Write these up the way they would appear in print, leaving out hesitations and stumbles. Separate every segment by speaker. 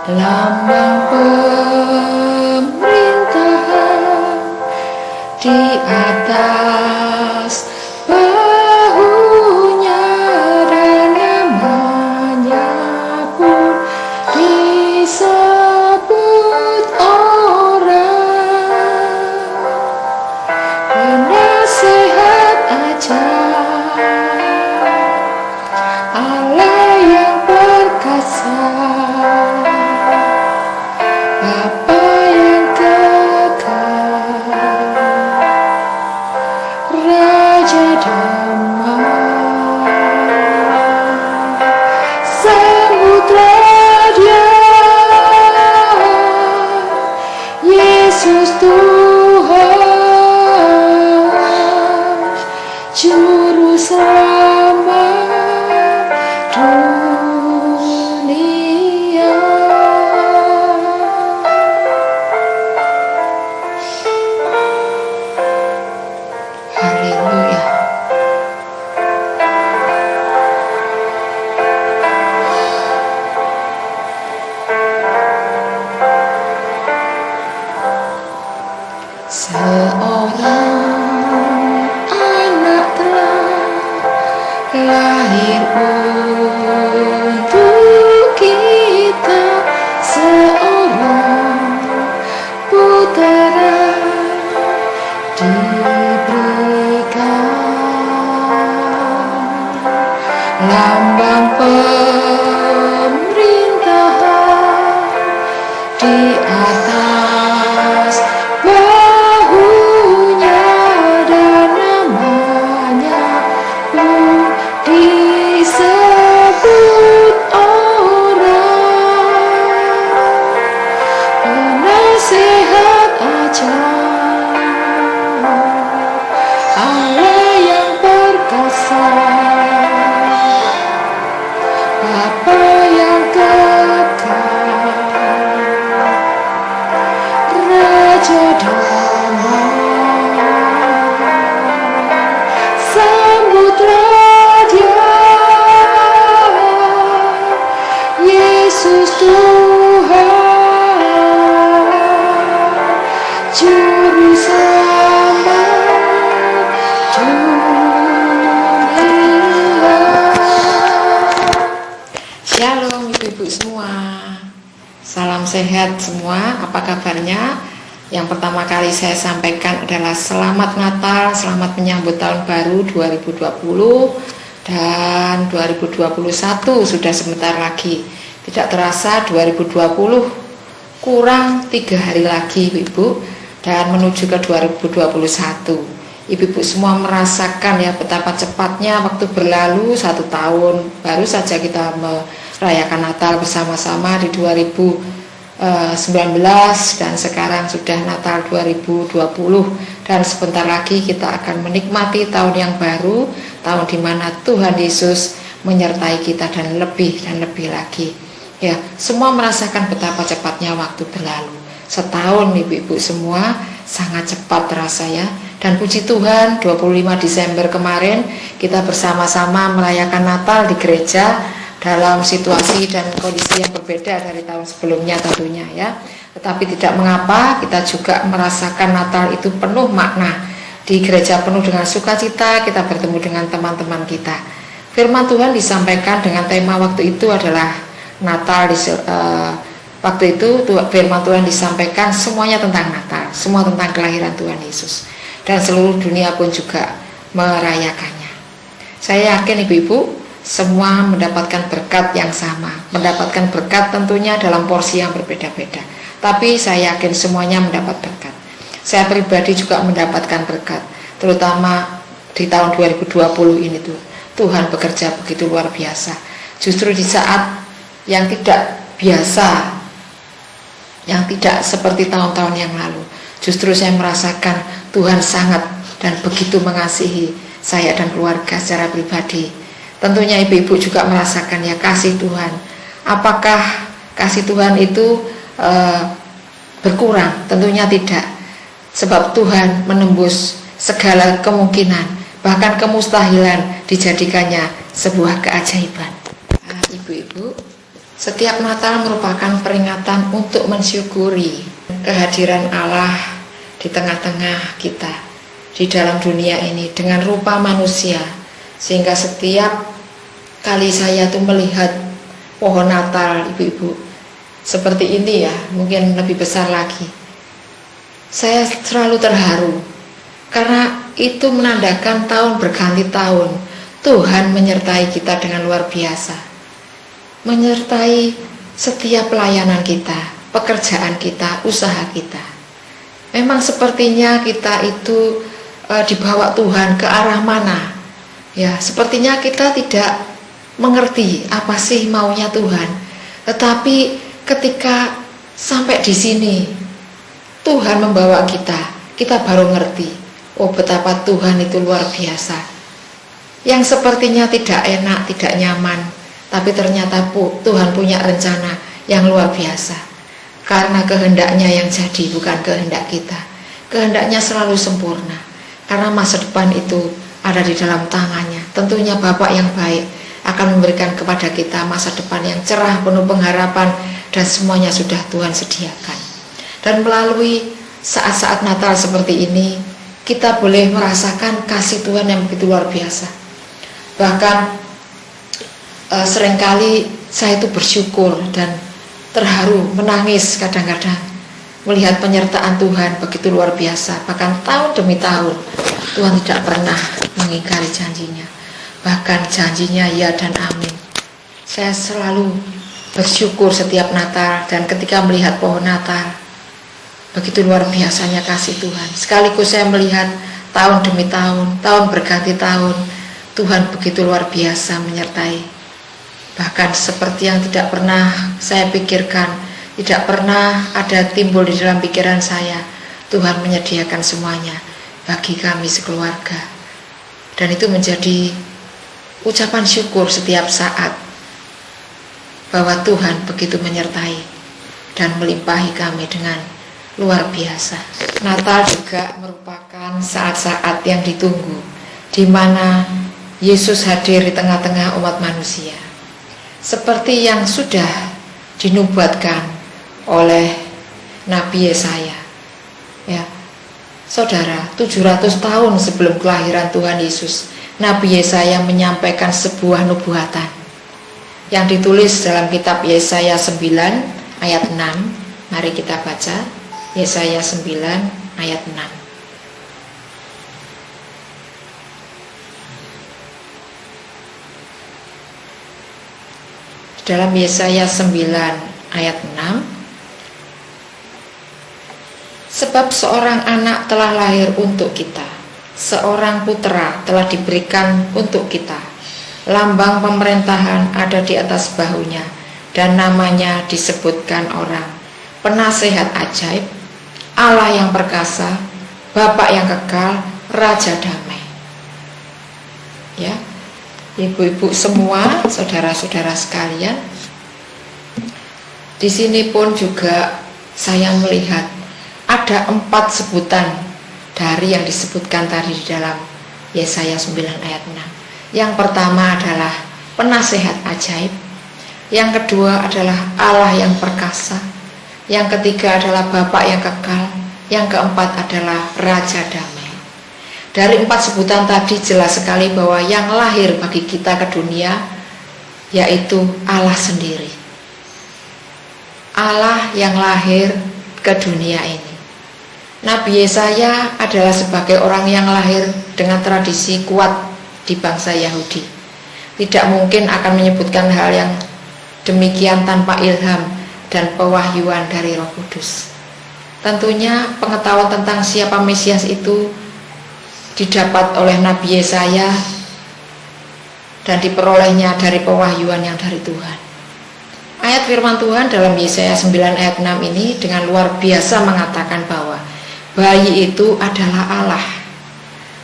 Speaker 1: lambang pemerintahan di atas bahunya, dan namanya pun disebut orang penasehat ajaib, Allah yang perkasa, Bapa yang kekal, Raja damai. Sambutlah Dia, Yesus Tuhan, Juru Selamat dunia. Haleluya. Seorang anak telah lahir untuk kita, seorang putera diberikan, lambang pemerintahan di atas bahunya, dan namanya pun disebut orang penasehat ajaib, Allah yang perkasa, Bapa yang kekal, Raja damai. Sambutlah Dia, Yesus Tuhan, Juru Selamat dunia. Shalom ibu-ibu semua, salam sehat semua. Apa kabarnya? Yang pertama kali saya sampaikan adalah selamat Natal, selamat menyambut tahun baru 2020, dan 2021 sudah sebentar lagi. Tidak terasa 2020 kurang 3 hari lagi ibu, dan menuju ke 2021. Ibu-ibu semua merasakan ya betapa cepatnya waktu berlalu. 1 tahun baru saja kita merayakan Natal bersama-sama di 2019, dan sekarang sudah Natal 2020, dan sebentar lagi kita akan menikmati tahun yang baru, tahun di mana Tuhan Yesus menyertai kita dan lebih lagi. Ya, semua merasakan betapa cepatnya waktu berlalu. Setahun ibu-ibu semua sangat cepat terasa ya. Dan puji Tuhan 25 Desember kemarin kita bersama-sama merayakan Natal di gereja dalam situasi dan kondisi yang berbeda dari tahun sebelumnya tentunya ya. Tetapi tidak mengapa, kita juga merasakan Natal itu penuh makna. Di gereja penuh dengan sukacita, kita bertemu dengan teman-teman kita. Firman Tuhan disampaikan dengan tema waktu itu adalah Natal. Waktu itu firman Tuhan disampaikan semuanya tentang Natal, semua tentang kelahiran Tuhan Yesus, dan seluruh dunia pun juga merayakannya. Saya yakin ibu-ibu semua mendapatkan berkat yang sama, mendapatkan berkat tentunya dalam porsi yang berbeda-beda, tapi saya yakin semuanya mendapat berkat. Saya pribadi juga mendapatkan berkat, terutama di tahun 2020 ini tuh Tuhan bekerja begitu luar biasa. Justru di saat yang tidak biasa, yang tidak seperti tahun-tahun yang lalu, justru saya merasakan Tuhan sangat dan begitu mengasihi saya dan keluarga secara pribadi. Tentunya ibu-ibu juga merasakan ya kasih Tuhan. Apakah kasih Tuhan itu berkurang? Tentunya tidak. Sebab Tuhan menembus segala kemungkinan, bahkan kemustahilan dijadikannya sebuah keajaiban. Nah, ibu-ibu, setiap Natal merupakan peringatan untuk mensyukuri kehadiran Allah di tengah-tengah kita, di dalam dunia ini dengan rupa manusia. Sehingga setiap kali saya tuh melihat pohon Natal, ibu-ibu, seperti ini ya, mungkin lebih besar lagi, saya selalu terharu karena itu menandakan tahun berganti tahun Tuhan menyertai kita dengan luar biasa, menyertai setiap pelayanan kita, pekerjaan kita, usaha kita. Memang sepertinya kita itu dibawa Tuhan ke arah mana? Ya, sepertinya kita tidak mengerti apa sih maunya Tuhan. Tetapi ketika sampai di sini, Tuhan membawa kita baru ngerti, oh betapa Tuhan itu luar biasa. Yang sepertinya tidak enak, tidak nyaman, tapi ternyata Tuhan punya rencana yang luar biasa. Karena kehendaknya yang jadi, bukan kehendak kita. Kehendaknya selalu sempurna, karena masa depan itu ada di dalam tangannya. Tentunya Bapak yang baik akan memberikan kepada kita masa depan yang cerah, penuh pengharapan, dan semuanya sudah Tuhan sediakan. Dan melalui saat-saat Natal seperti ini, kita boleh merasakan kasih Tuhan yang begitu luar biasa. Bahkan seringkali saya itu bersyukur dan terharu, menangis kadang-kadang melihat penyertaan Tuhan begitu luar biasa. Bahkan tahun demi tahun Tuhan tidak pernah mengingkari janjinya, bahkan janjinya ya dan amin. Saya selalu bersyukur setiap Natal, dan ketika melihat pohon Natal, begitu luar biasanya kasih Tuhan. Sekaligus saya melihat tahun demi tahun, tahun berganti tahun, Tuhan begitu luar biasa menyertai. Bahkan seperti yang tidak pernah saya pikirkan, tidak pernah ada timbul di dalam pikiran saya, Tuhan menyediakan semuanya bagi kami sekeluarga. Dan itu menjadi ucapan syukur setiap saat bahwa Tuhan begitu menyertai dan melimpahi kami dengan luar biasa. Natal juga merupakan saat-saat yang ditunggu, di mana Yesus hadir di tengah-tengah umat manusia, seperti yang sudah dinubuatkan oleh Nabi Yesaya. Ya, saudara, 700 tahun sebelum kelahiran Tuhan Yesus, Nabi Yesaya menyampaikan sebuah nubuatan yang ditulis dalam kitab Yesaya 9 ayat 6. Mari kita baca Yesaya 9 ayat 6. Dalam Yesaya 9 ayat 6, sebab seorang anak telah lahir untuk kita, seorang putra telah diberikan untuk kita, lambang pemerintahan ada di atas bahunya, dan namanya disebutkan orang Penasehat Ajaib, Allah yang perkasa, Bapa yang kekal, Raja damai. Ya, ibu-ibu semua, saudara-saudara sekalian, di sini pun juga saya melihat ada 4 sebutan dari yang disebutkan tadi di dalam Yesaya 9 ayat 6. Yang pertama adalah Penasehat Ajaib, yang kedua adalah Allah yang perkasa, yang ketiga adalah Bapa yang kekal, yang keempat adalah Raja damai. Dari 4 sebutan tadi jelas sekali bahwa yang lahir bagi kita ke dunia yaitu Allah sendiri. Allah yang lahir ke dunia ini. Nabi Yesaya adalah sebagai orang yang lahir dengan tradisi kuat di bangsa Yahudi. Tidak mungkin akan menyebutkan hal yang demikian tanpa ilham dan pewahyuan dari Roh Kudus. Tentunya pengetahuan tentang siapa Mesias itu didapat oleh Nabi Yesaya dan diperolehnya dari pewahyuan yang dari Tuhan. Ayat firman Tuhan dalam Yesaya 9 ayat 6 ini dengan luar biasa mengatakan bahwa bayi itu adalah Allah.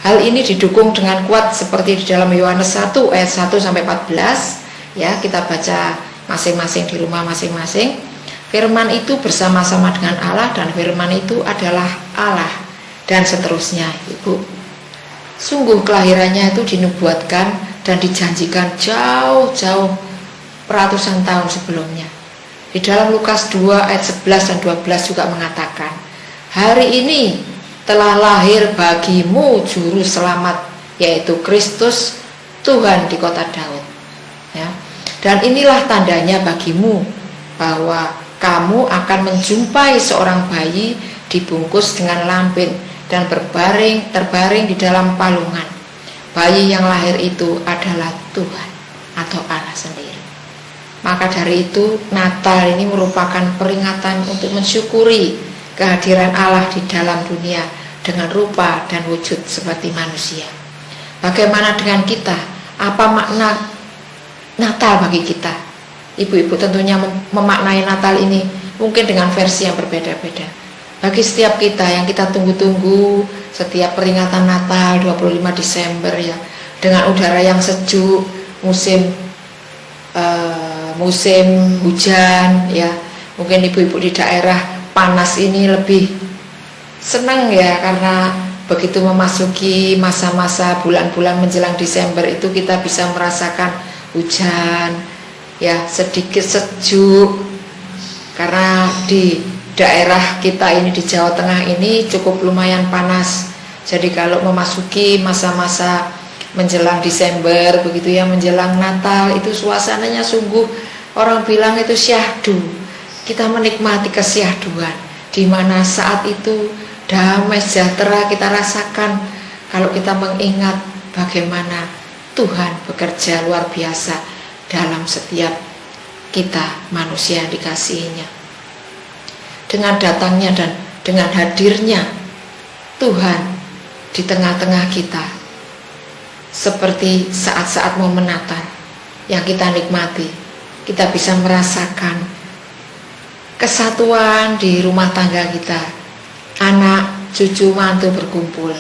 Speaker 1: Hal ini didukung dengan kuat seperti di dalam Yohanes 1 ayat 1 sampai 14. Ya, kita baca masing-masing di rumah masing-masing. Firman itu bersama-sama dengan Allah dan firman itu adalah Allah, dan seterusnya. Ibu, sungguh kelahirannya itu dinubuatkan dan dijanjikan jauh-jauh ratusan tahun sebelumnya. Di dalam Lukas 2 ayat 11 dan 12 juga mengatakan, hari ini telah lahir bagimu juru selamat, yaitu Kristus Tuhan di kota Daud. Ya. Dan inilah tandanya bagimu, bahwa kamu akan menjumpai seorang bayi dibungkus dengan lampin dan terbaring di dalam palungan. Bayi yang lahir itu adalah Tuhan atau Allah sendiri. Maka dari itu Natal ini merupakan peringatan untuk mensyukuri kehadiran Allah di dalam dunia dengan rupa dan wujud seperti manusia. Bagaimana dengan kita? Apa makna Natal bagi kita? Ibu-ibu tentunya memaknai Natal ini mungkin dengan versi yang berbeda-beda. Bagi setiap kita yang kita tunggu-tunggu setiap peringatan Natal 25 Desember ya, dengan udara yang sejuk, musim hujan ya, mungkin ibu-ibu di daerah panas ini lebih senang ya, karena begitu memasuki masa-masa bulan-bulan menjelang Desember itu kita bisa merasakan hujan ya, sedikit sejuk, karena di daerah kita ini di Jawa Tengah ini cukup lumayan panas. Jadi kalau memasuki masa-masa menjelang Desember begitu ya, menjelang Natal itu suasananya sungguh, orang bilang itu syahdu. Kita menikmati kesyahduan, di mana saat itu damai sejahtera kita rasakan kalau kita mengingat bagaimana Tuhan bekerja luar biasa dalam setiap kita manusia yang dikasihinya. Dengan datangnya dan dengan hadirnya Tuhan di tengah-tengah kita, seperti saat-saat momen Natal yang kita nikmati, kita bisa merasakan kesatuan di rumah tangga kita, anak, cucu, mantu berkumpul,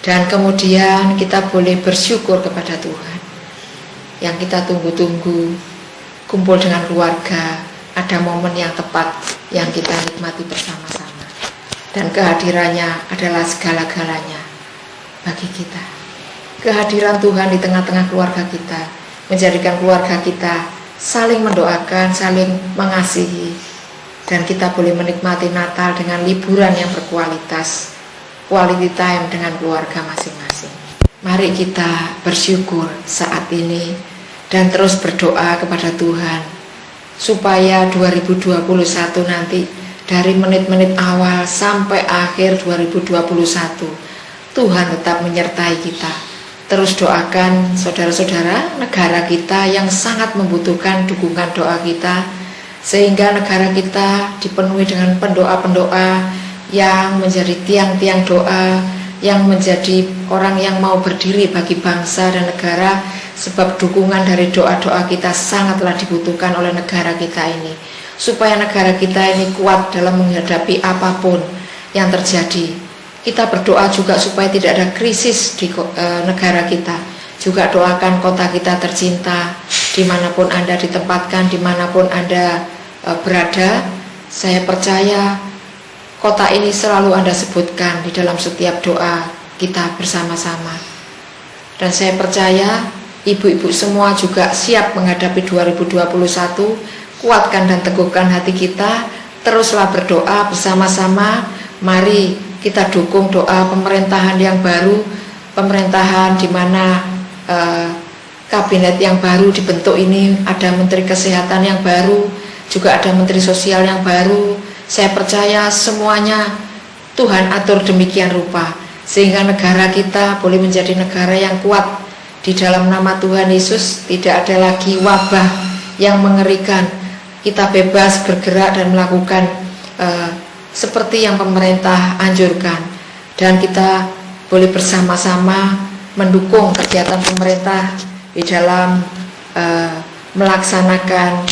Speaker 1: dan kemudian kita boleh bersyukur kepada Tuhan yang kita tunggu-tunggu, kumpul dengan keluarga, ada momen yang tepat yang kita nikmati bersama-sama, dan kehadirannya adalah segala-galanya bagi kita. Kehadiran Tuhan di tengah-tengah keluarga kita menjadikan keluarga kita saling mendoakan, saling mengasihi, dan kita boleh menikmati Natal dengan liburan yang berkualitas, quality time dengan keluarga masing-masing. Mari kita bersyukur saat ini dan terus berdoa kepada Tuhan supaya 2021 nanti dari menit-menit awal sampai akhir 2021 Tuhan tetap menyertai kita. Terus doakan saudara-saudara negara kita yang sangat membutuhkan dukungan doa kita, sehingga negara kita dipenuhi dengan pendoa-pendoa yang menjadi tiang-tiang doa, yang menjadi orang yang mau berdiri bagi bangsa dan negara, sebab dukungan dari doa-doa kita sangatlah dibutuhkan oleh negara kita ini, supaya negara kita ini kuat dalam menghadapi apapun yang terjadi. Kita berdoa juga supaya tidak ada krisis di negara kita. Juga doakan kota kita tercinta, dimanapun Anda ditempatkan, dimanapun Anda berada. Saya percaya kota ini selalu Anda sebutkan di dalam setiap doa kita bersama-sama. Dan saya percaya ibu-ibu semua juga siap menghadapi 2021. Kuatkan dan teguhkan hati kita, teruslah berdoa bersama-sama. Mari kita dukung doa pemerintahan yang baru, pemerintahan di mana kabinet yang baru dibentuk ini, ada menteri kesehatan yang baru, juga ada menteri sosial yang baru. Saya percaya semuanya Tuhan atur demikian rupa, sehingga negara kita boleh menjadi negara yang kuat. Di dalam nama Tuhan Yesus tidak ada lagi wabah yang mengerikan. Kita bebas bergerak dan melakukan seperti yang pemerintah anjurkan, dan kita boleh bersama-sama mendukung kegiatan pemerintah di dalam melaksanakan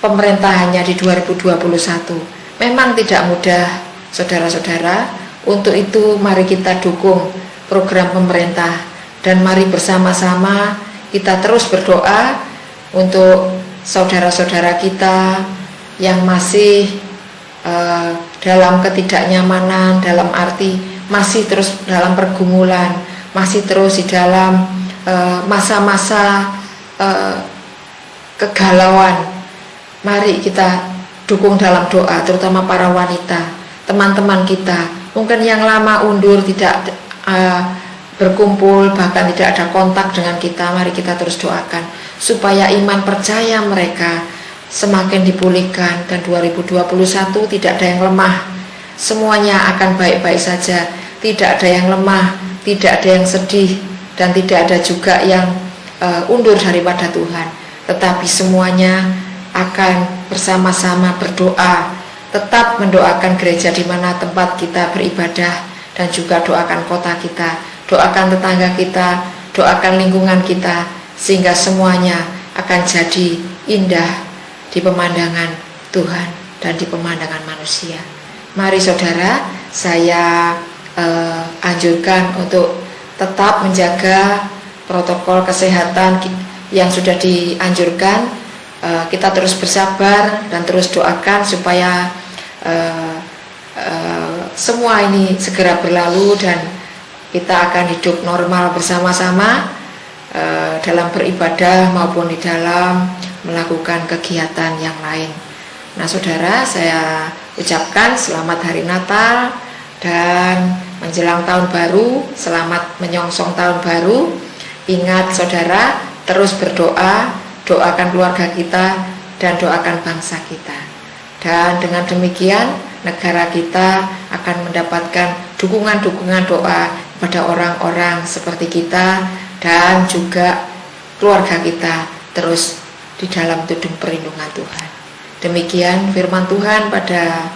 Speaker 1: pemerintahannya di 2021. Memang tidak mudah saudara-saudara, Untuk itu mari kita dukung program pemerintah dan mari bersama-sama kita terus berdoa untuk saudara-saudara kita yang masih dalam ketidaknyamanan, dalam arti masih terus dalam pergumulan, masih terus di dalam masa-masa kegalauan. Mari kita dukung dalam doa, terutama para wanita, teman-teman kita, mungkin yang lama undur, tidak berkumpul, bahkan tidak ada kontak dengan kita. Mari kita terus doakan supaya iman percaya mereka semakin dipulihkan, dan 2021 tidak ada yang lemah, semuanya akan baik-baik saja, tidak ada yang lemah, tidak ada yang sedih, dan tidak ada juga yang undur daripada Tuhan, tetapi semuanya akan bersama-sama berdoa, tetap mendoakan gereja di mana tempat kita beribadah, dan juga doakan kota kita, doakan tetangga kita, doakan lingkungan kita, sehingga semuanya akan jadi indah di pemandangan Tuhan dan di pemandangan manusia. Mari saudara, saya anjurkan untuk tetap menjaga protokol kesehatan yang sudah dianjurkan. Kita terus bersabar dan terus doakan supaya semua ini segera berlalu dan kita akan hidup normal bersama-sama dalam beribadah maupun di dalam melakukan kegiatan yang lain. Nah saudara, saya ucapkan selamat hari Natal dan menjelang tahun baru, selamat menyongsong tahun baru. Ingat saudara, terus berdoa, doakan keluarga kita dan doakan bangsa kita. Dan dengan demikian negara kita akan mendapatkan dukungan-dukungan doa pada orang-orang seperti kita, dan juga keluarga kita terus di dalam tudung perlindungan Tuhan. Demikian firman Tuhan pada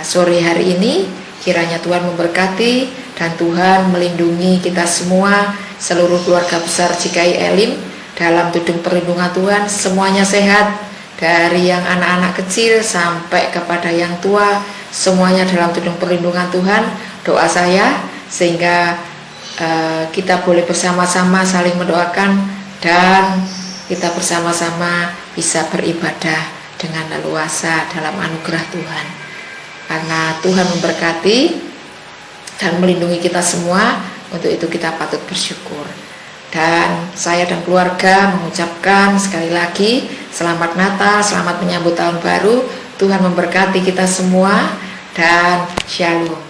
Speaker 1: sore hari ini. Kiranya Tuhan memberkati dan Tuhan melindungi kita semua, seluruh keluarga besar GKI Elim dalam tudung perlindungan Tuhan. Semuanya sehat, dari yang anak-anak kecil sampai kepada yang tua, semuanya dalam tudung perlindungan Tuhan. Doa saya sehingga kita boleh bersama-sama saling mendoakan dan kita bersama-sama bisa beribadah dengan leluasa dalam anugerah Tuhan. Karena Tuhan memberkati dan melindungi kita semua, untuk itu kita patut bersyukur. Dan saya dan keluarga mengucapkan sekali lagi selamat Natal, selamat menyambut tahun baru. Tuhan memberkati kita semua dan shalom.